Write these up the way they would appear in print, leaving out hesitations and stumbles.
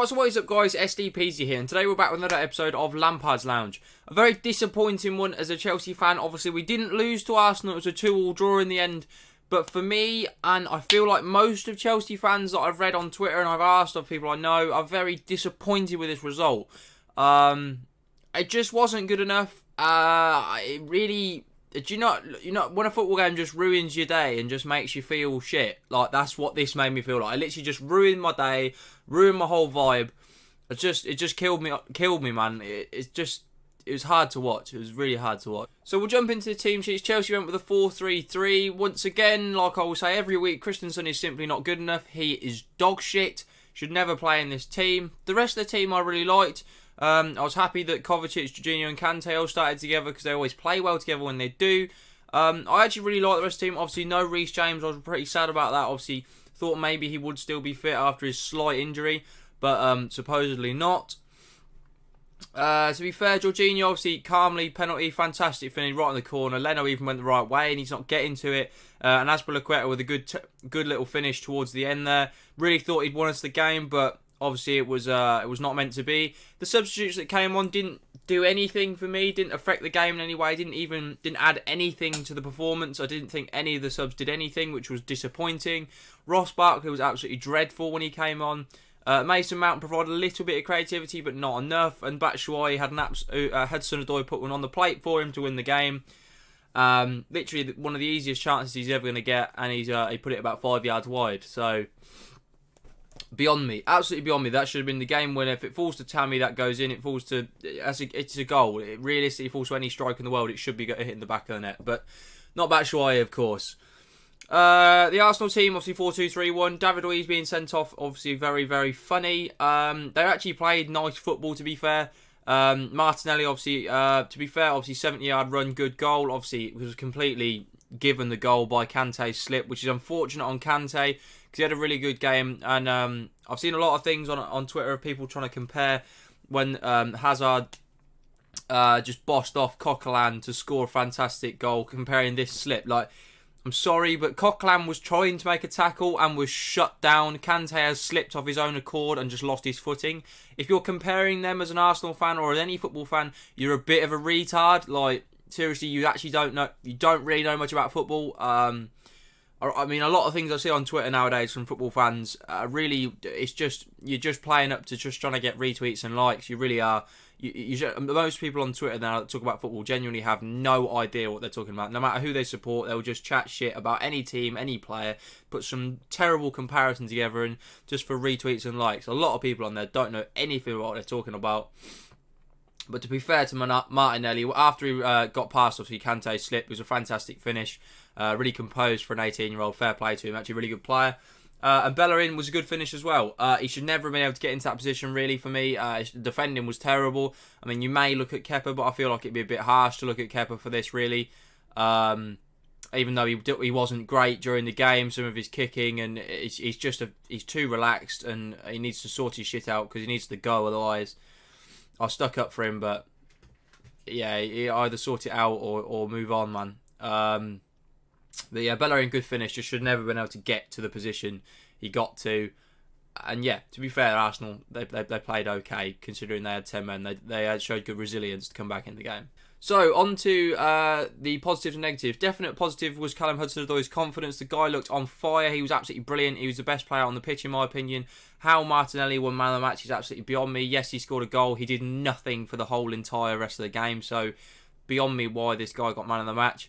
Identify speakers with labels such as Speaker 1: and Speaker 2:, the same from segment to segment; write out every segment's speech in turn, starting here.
Speaker 1: Right, so what is up guys, SDPeasy here, and today we're back with another episode of Lampard's Lounge. A very disappointing one as a Chelsea fan. Obviously we didn't lose to Arsenal, it was a 2-2 draw in the end. But for me, and I feel like most of Chelsea fans that I've read on Twitter and I've asked of people I know, are very disappointed with this result. It just wasn't good enough. It really... Do you know, when a football game just ruins your day and just makes you feel shit, like that's what this made me feel like. It literally just ruined my day, ruined my whole vibe. It just killed me, man. It was hard to watch. It was really hard to watch. So we'll jump into the team sheets. Chelsea went with a 4-3-3. Once again, like I will say every week, Christensen is simply not good enough. He is dog shit. Should never play in this team. The rest of the team I really liked. I was happy that Kovacic, Jorginho and Kante all started together because they always play well together when they do. I actually really like the rest of the team. Obviously, no Reece James. I was pretty sad about that. Obviously, thought maybe he would still be fit after his slight injury, but supposedly not. To be fair, Jorginho obviously calmly, penalty, fantastic finish right in the corner. Leno even went the right way and he's not getting to it. And Azpilicueta with a good little finish towards the end there. Really thought he'd won us the game, but obviously it was not meant to be. The substitutes that came on didn't do anything for me, didn't affect the game in any way, didn't add anything to the performance. I didn't think any of the subs did anything, which was disappointing. Ross Barkley was absolutely dreadful when he came on. Mason Mount provided a little bit of creativity, but not enough. And Batshuayi had Hudson-Odoi put one on the plate for him to win the game. Literally one of the easiest chances he's ever going to get, and he put it about 5 yards wide. So beyond me, absolutely beyond me. That should have been the game winner. If it falls to Tammy, that goes in. It falls to it's a goal. It realistically falls to any striker in the world. It should be hitting the back of the net, but not Batshuayi, of course. The Arsenal team, obviously 4-2-3-1. David Luiz being sent off, obviously very, very funny. They actually played nice football, to be fair. Martinelli, obviously, to be fair, obviously 70-yard run, good goal. Obviously, it was completely given the goal by Kante's slip, which is unfortunate on Kante because he had a really good game. And I've seen a lot of things on Twitter of people trying to compare when Hazard just bossed off Coquelin to score a fantastic goal, comparing this slip. Like, I'm sorry, but Coquelin was trying to make a tackle and was shut down. Kante has slipped off his own accord and just lost his footing. If you're comparing them as an Arsenal fan or as any football fan, you're a bit of a retard. Like, seriously, you actually don't really know much about football. I mean, a lot of things I see on Twitter nowadays from football fans, really, you're just playing up to just trying to get retweets and likes. You really are. Most people on Twitter now that talk about football genuinely have no idea what they're talking about. No matter who they support, they'll just chat shit about any team, any player, put some terrible comparison together, and just for retweets and likes. A lot of people on there don't know anything about what they're talking about. But to be fair to Martinelli, after he got past, obviously, Kante's slip, it was a fantastic finish. Really composed for an 18-year-old. Fair play to him. Actually, a really good player. And Bellerin was a good finish as well. He should never have been able to get into that position, really, for me. Defending was terrible. I mean, you may look at Kepa, but I feel like it'd be a bit harsh to look at Kepa for this, really. Even though he wasn't great during the game, some of his kicking, and he's too relaxed, and he needs to sort his shit out because he needs to go, otherwise I stuck up for him. But yeah, he either sort it out or move on, man. But yeah, Bellerin, good finish. Just should never have been able to get to the position he got to. And yeah, to be fair, Arsenal, they played okay considering they had 10 men. They showed good resilience to come back in the game. So, on to the positives and negatives. Definite positive was Callum Hudson-Odoi's confidence. The guy looked on fire. He was absolutely brilliant. He was the best player on the pitch, in my opinion. How Martinelli won man of the match is absolutely beyond me. Yes, he scored a goal. He did nothing for the whole entire rest of the game. So, beyond me why this guy got man of the match.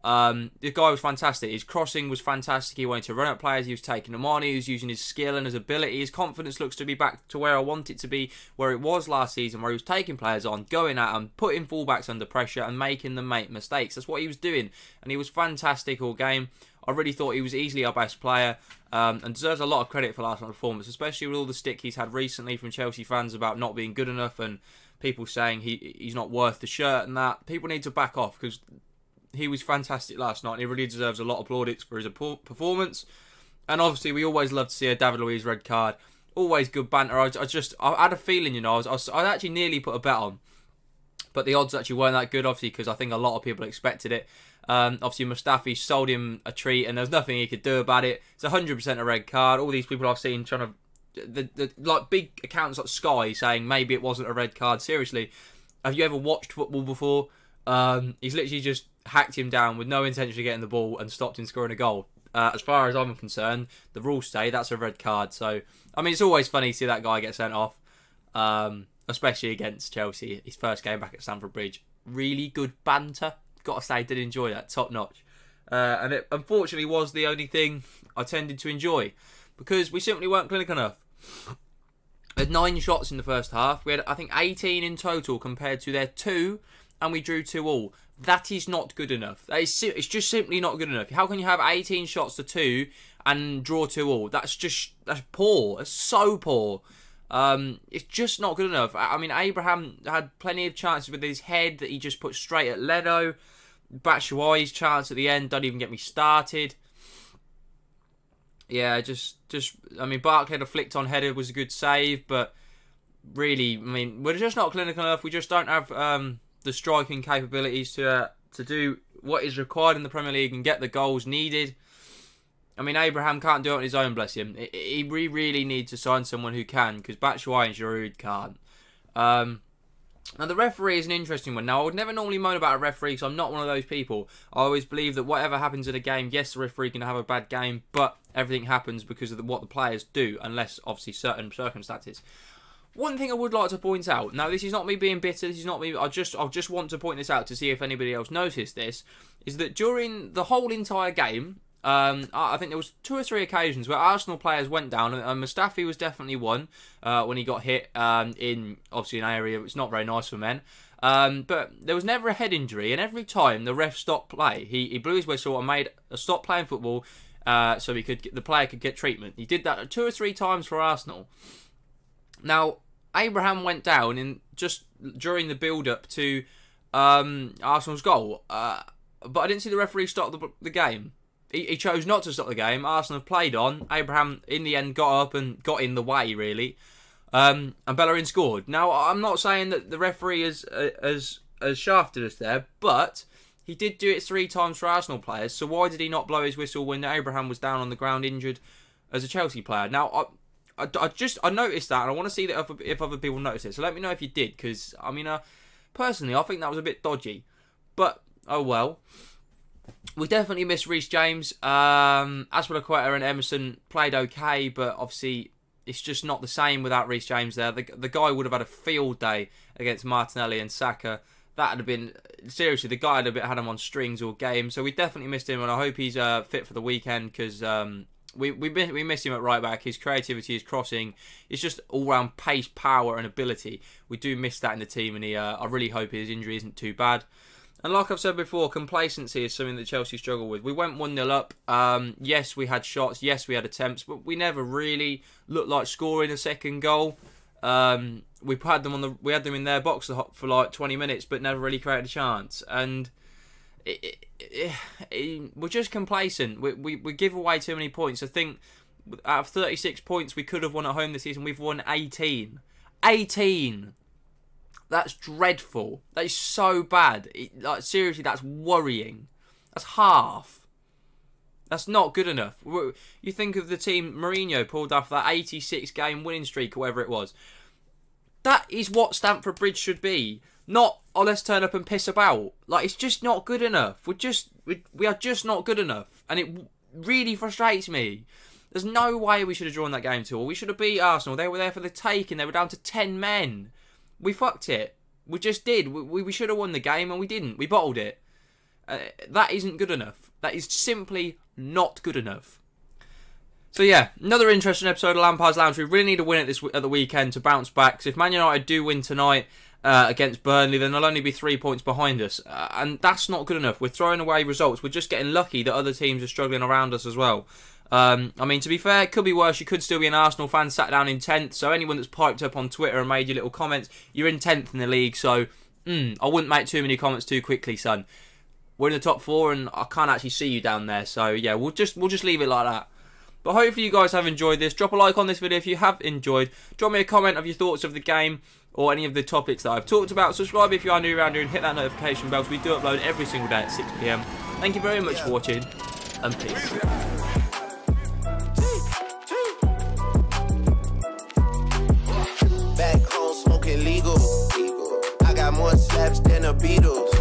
Speaker 1: The guy was fantastic. His crossing was fantastic. He wanted to run at players. He was taking them on. He was using his skill and his ability. His confidence looks to be back to where I want it to be, where it was last season, where he was taking players on, going at them, putting fullbacks under pressure and making them make mistakes. That's what he was doing, and he was fantastic all game. I really thought he was easily our best player, and deserves a lot of credit for last night's performance, especially with all the stick he's had recently from Chelsea fans about not being good enough and people saying he's not worth the shirt and that. People need to back off because he was fantastic last night and he really deserves a lot of plaudits for his performance. And obviously, we always love to see a David Luiz red card. Always good banter. I had a feeling, you know, I actually nearly put a bet on, but the odds actually weren't that good, obviously, because I think a lot of people expected it. Obviously, Mustafi sold him a treat and there's nothing he could do about it. It's 100% a red card. All these people I've seen trying to like big accounts like Sky saying maybe it wasn't a red card. Seriously, have you ever watched football before? He's literally just hacked him down with no intention of getting the ball and stopped him scoring a goal. As far as I'm concerned, the rules say that's a red card. So, I mean, it's always funny to see that guy get sent off, especially against Chelsea. His first game back at Stamford Bridge. Really good banter. Got to say, did enjoy that. Top notch. And it unfortunately was the only thing I tended to enjoy because we simply weren't clinical enough. We had 9 shots in the first half. We had, I think, 18 in total compared to their 2, and we drew 2-2. That is not good enough. It's just simply not good enough. How can you have 18 shots to 2 and draw 2-2? That's poor. That's so poor. It's just not good enough. I mean, Abraham had plenty of chances with his head that he just put straight at Leno. Batshuayi's chance at the end, don't even get me started. Yeah, I mean, Barkley had a flicked on header, was a good save, but really, I mean, we're just not clinical enough. We just don't have the striking capabilities to do what is required in the Premier League and get the goals needed. I mean, Abraham can't do it on his own, bless him. We really need to sign someone who can, because Batshuayi and Giroud can't. Now, the referee is an interesting one. Now, I would never normally moan about a referee because I'm not one of those people. I always believe that whatever happens in a game, yes, the referee can have a bad game, but everything happens because of what the players do, unless, obviously, certain circumstances. One thing I would like to point out, now this is not me being bitter, this is not me, I just want to point this out to see if anybody else noticed this, is that during the whole entire game, I think there was 2 or 3 occasions where Arsenal players went down, and Mustafi was definitely one when he got hit in, obviously, an area it's not very nice for men. But there was never a head injury, and every time the ref stopped play, he blew his whistle and made a stop playing football so the player could get treatment. He did that 2 or 3 times for Arsenal. Now, Abraham went down just during the build-up to Arsenal's goal, but I didn't see the referee stop the game. He chose not to stop the game. Arsenal have played on. Abraham, in the end, got up and got in the way, really. And Bellerin scored. Now, I'm not saying that the referee has shafted us there, but he did do it 3 times for Arsenal players, so why did he not blow his whistle when Abraham was down on the ground injured as a Chelsea player? Now, I noticed that, and I want to see that if other people noticed it. So let me know if you did, because, I mean, personally, I think that was a bit dodgy. But, oh well. We definitely missed Reece James. Aspilicueta and Emerson played okay, but obviously it's just not the same without Reece James there. The guy would have had a field day against Martinelli and Saka. That would have been, seriously, the guy had him on strings all game. So we definitely missed him, and I hope he's fit for the weekend, because we miss him at right back. His creativity, his crossing, it's just all-round pace, power and ability. We do miss that in the team, and I really hope his injury isn't too bad. And like I've said before, complacency is something that Chelsea struggle with. We went 1-0 up. Yes, we had shots. Yes, we had attempts. But we never really looked like scoring a second goal. We had them in their box for like 20 minutes, but never really created a chance. And we're just complacent. We give away too many points. I think out of 36 points we could have won at home this season, we've won 18. 18! That's dreadful. That is so bad. Like, seriously, that's worrying. That's half. That's not good enough. You think of the team Mourinho pulled off that 86-game winning streak, or whatever it was. That is what Stamford Bridge should be. Not, oh, let's turn up and piss about. Like, it's just not good enough. We are just not good enough. And it really frustrates me. There's no way we should have drawn that game 2-2. We should have beat Arsenal. They were there for the taking. They were down to 10 men. We fucked it. We just did. We should have won the game, and we didn't. We bottled it. That isn't good enough. That is simply not good enough. So yeah, another interesting episode of Lampard's Lounge. We really need to win it at the weekend to bounce back. Because if Man United do win tonight against Burnley, then they'll only be 3 points behind us. And that's not good enough. We're throwing away results. We're just getting lucky that other teams are struggling around us as well. I mean, to be fair, it could be worse. You could still be an Arsenal fan sat down in 10th. So anyone that's piped up on Twitter and made your little comments, you're in 10th in the league. So I wouldn't make too many comments too quickly, son. We're in the top 4 and I can't actually see you down there. So yeah, we'll just leave it like that. But hopefully you guys have enjoyed this. Drop a like on this video if you have enjoyed. Drop me a comment of your thoughts of the game or any of the topics that I've talked about. Subscribe if you are new around here and hit that notification bell, so we do upload every single day at 6 PM. Thank you very much for watching, and peace.
Speaker 2: than the Beatles.